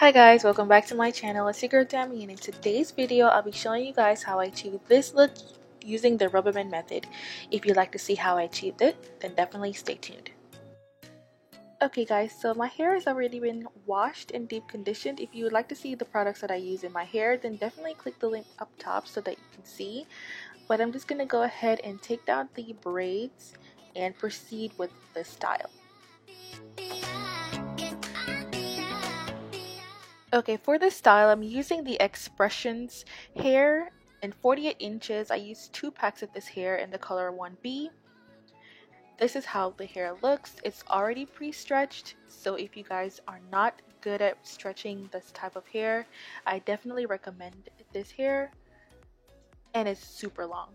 Hi guys, welcome back to my channel. It's your girl Tammy, and in today's video I'll be showing you guys how I achieved this look using the rubber band method. If you'd like to see how I achieved it, then definitely stay tuned. Okay guys, so my hair has already been washed and deep conditioned. If you would like to see the products that I use in my hair, then definitely click the link up top so that you can see. But I'm just going to go ahead and take down the braids and proceed with the style. Okay, for this style, I'm using the Expressions hair in 48 inches. I used 2 packs of this hair in the color 1B. This is how the hair looks. It's already pre-stretched, so if you guys are not good at stretching this type of hair, I definitely recommend this hair, and it's super long.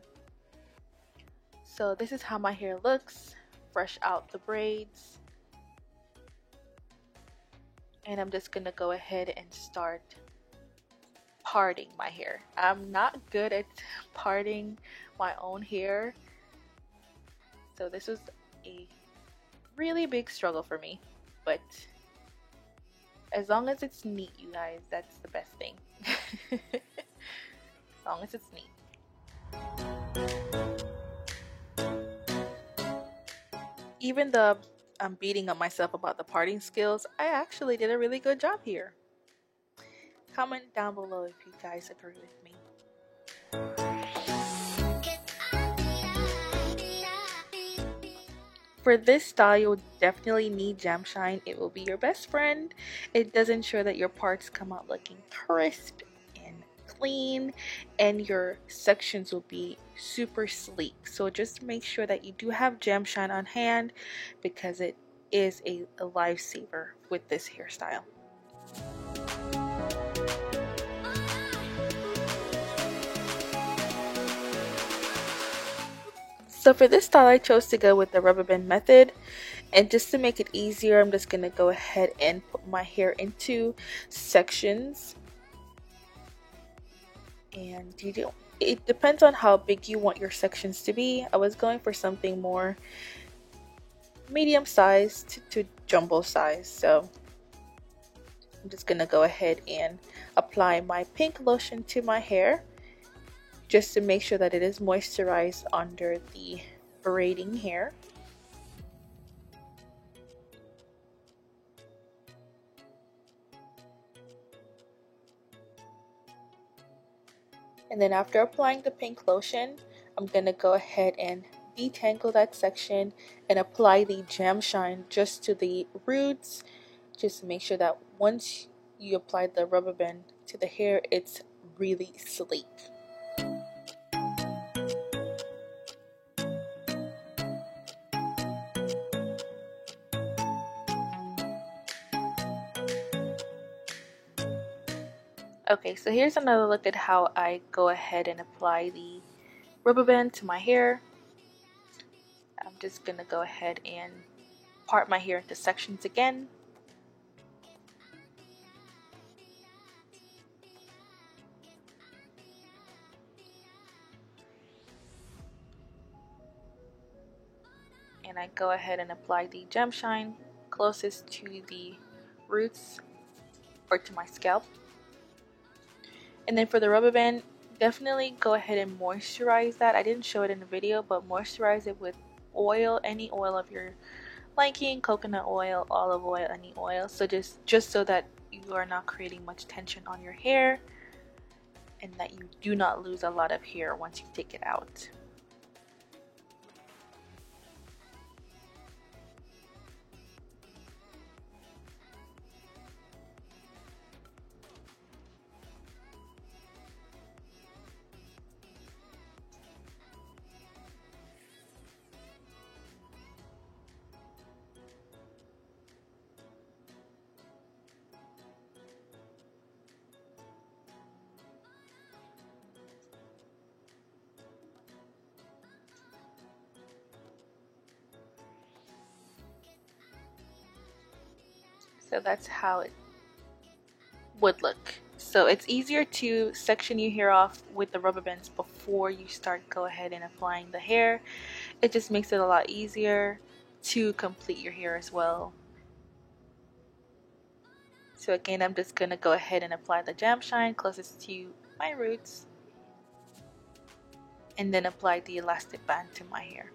So this is how my hair looks, fresh out the braids. And I'm just gonna go ahead and start parting my hair. I'm not good at parting my own hair, so this was a really big struggle for me, but as long as it's neat, you guys, that's the best thing. As long as it's neat. Even though I'm beating up myself about the parting skills, I actually did a really good job here. Comment down below if you guys agree with me. For this style, you'll definitely need Gem Shine. It will be your best friend. It does ensure that your parts come out looking crisp and clean, and your sections will be super sleek. So just make sure that you do have Gem Shine on hand, because it is a lifesaver with this hairstyle. So for this style, I chose to go with the rubber band method, and just to make it easier, I'm just going to go ahead and put my hair into sections. And it depends on how big you want your sections to be. I was going for something more medium sized to jumbo size, so I'm just going to go ahead and apply my pink lotion to my hair, just to make sure that it is moisturized under the braiding hair. And then after applying the pink lotion, I'm going to go ahead and detangle that section and apply the Gem Shine just to the roots, just to make sure that once you apply the rubber band to the hair, it's really sleek. Okay, so here's another look at how I go ahead and apply the rubber band to my hair. I'm just gonna go ahead and part my hair into sections again. And I go ahead and apply the Gem Shine closest to the roots or to my scalp. And then for the rubber band, definitely go ahead and moisturize that. I didn't show it in the video, but moisturize it with oil, any oil of your liking, coconut oil, olive oil, any oil. So just so that you are not creating much tension on your hair, and that you do not lose a lot of hair once you take it out. So that's how it would look. So it's easier to section your hair off with the rubber bands before you go ahead and applying the hair. It just makes it a lot easier to complete your hair as well. So again, I'm just going to go ahead and apply the Gem Shine closest to my roots, and then apply the elastic band to my hair.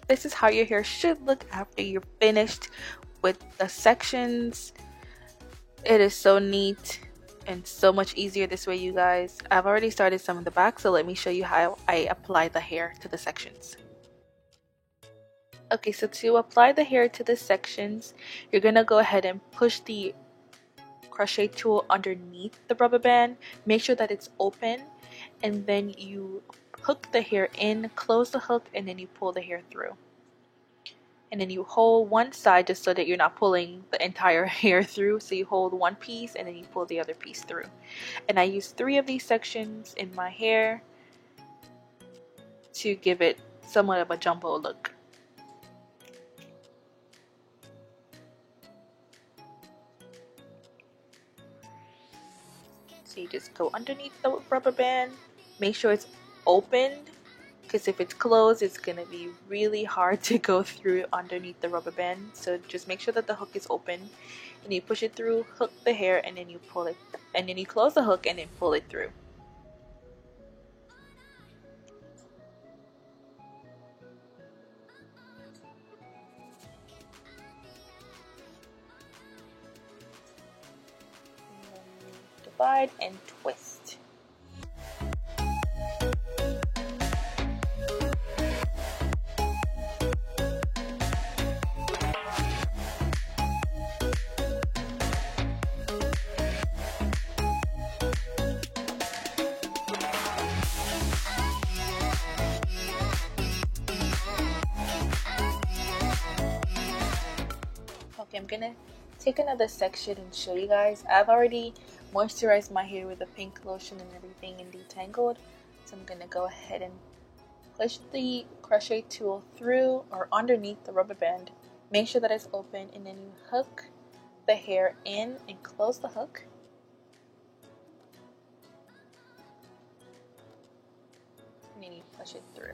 This is how your hair should look after you're finished with the sections. It is so neat and so much easier this way, you guys. I've already started some in the back, so let me show you how I apply the hair to the sections. Okay, so to apply the hair to the sections, you're gonna go ahead and push the crochet tool underneath the rubber band. Make sure that it's open, and then you hook the hair in, close the hook, and then you pull the hair through. And then you hold one side just so that you're not pulling the entire hair through. So you hold one piece and then you pull the other piece through. And I use 3 of these sections in my hair to give it somewhat of a jumbo look. So you just go underneath the rubber band, make sure it's opened, because if it's closed, it's going to be really hard to go through underneath the rubber band. So just make sure that the hook is open, and you push it through, hook the hair, and then you pull it, and then you close the hook and then pull it through. And then you divide and twist. Okay, I'm gonna take another section and show you guys. I've already moisturized my hair with the pink lotion and everything and detangled. So I'm gonna go ahead and push the crochet tool through or underneath the rubber band. Make sure that it's open, and then you hook the hair in and close the hook. And then you push it through.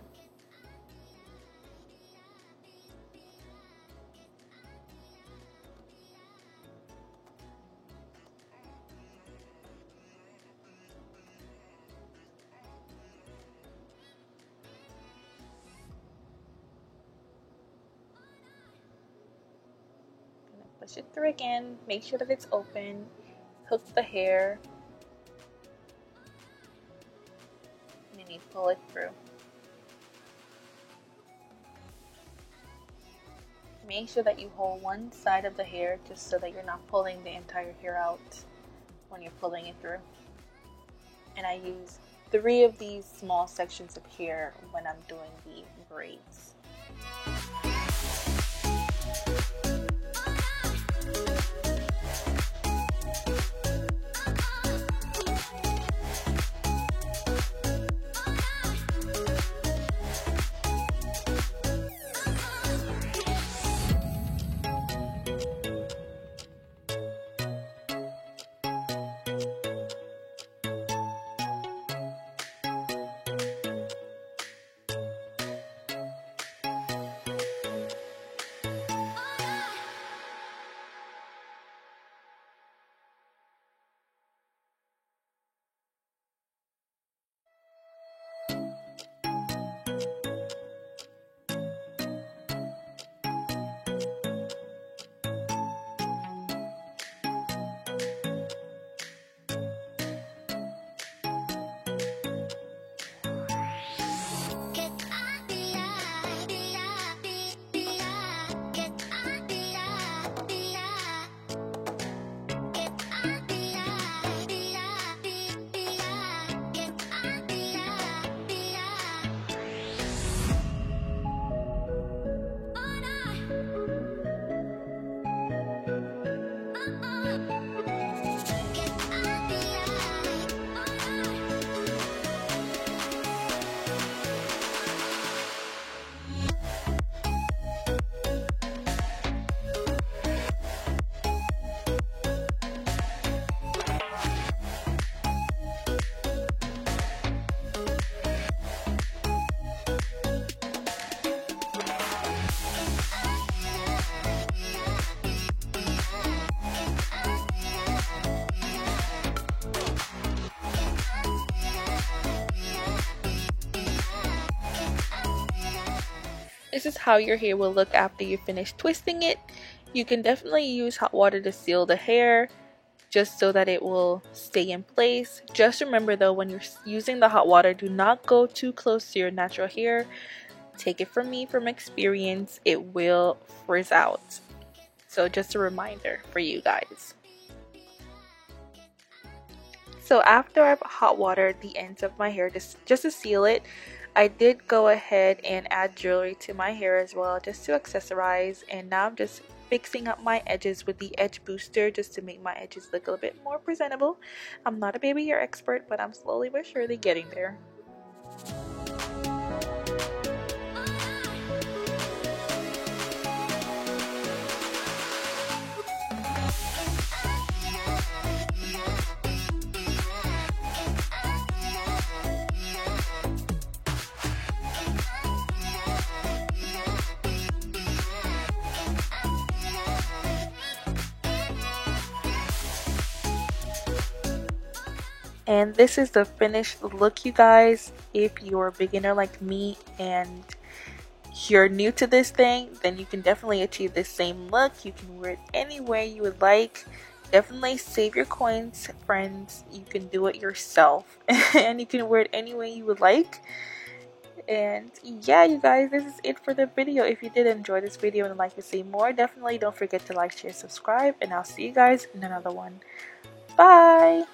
Push it through again, make sure that it's open, hook the hair, and then you pull it through. Make sure that you hold one side of the hair just so that you're not pulling the entire hair out when you're pulling it through. And I use 3 of these small sections of hair when I'm doing the braids. this is how your hair will look after you finish twisting it. You can definitely use hot water to seal the hair just so that it will stay in place. Just remember though, when you're using the hot water, do not go too close to your natural hair. Take it from me, from experience, it will frizz out. So just a reminder for you guys. So after I've hot watered the ends of my hair just to seal it, I did go ahead and add jewelry to my hair as well, just to accessorize. And now I'm just fixing up my edges with the edge booster just to make my edges look a little bit more presentable. I'm not a baby hair expert, but I'm slowly but surely getting there. And this is the finished look, you guys. If you're a beginner like me and you're new to this thing, then you can definitely achieve the same look. You can wear it any way you would like. Definitely save your coins, friends. You can do it yourself and you can wear it any way you would like. And yeah, you guys, this is it for the video. If you did enjoy this video and would like to see more, definitely don't forget to like, share, subscribe, and I'll see you guys in another one. Bye!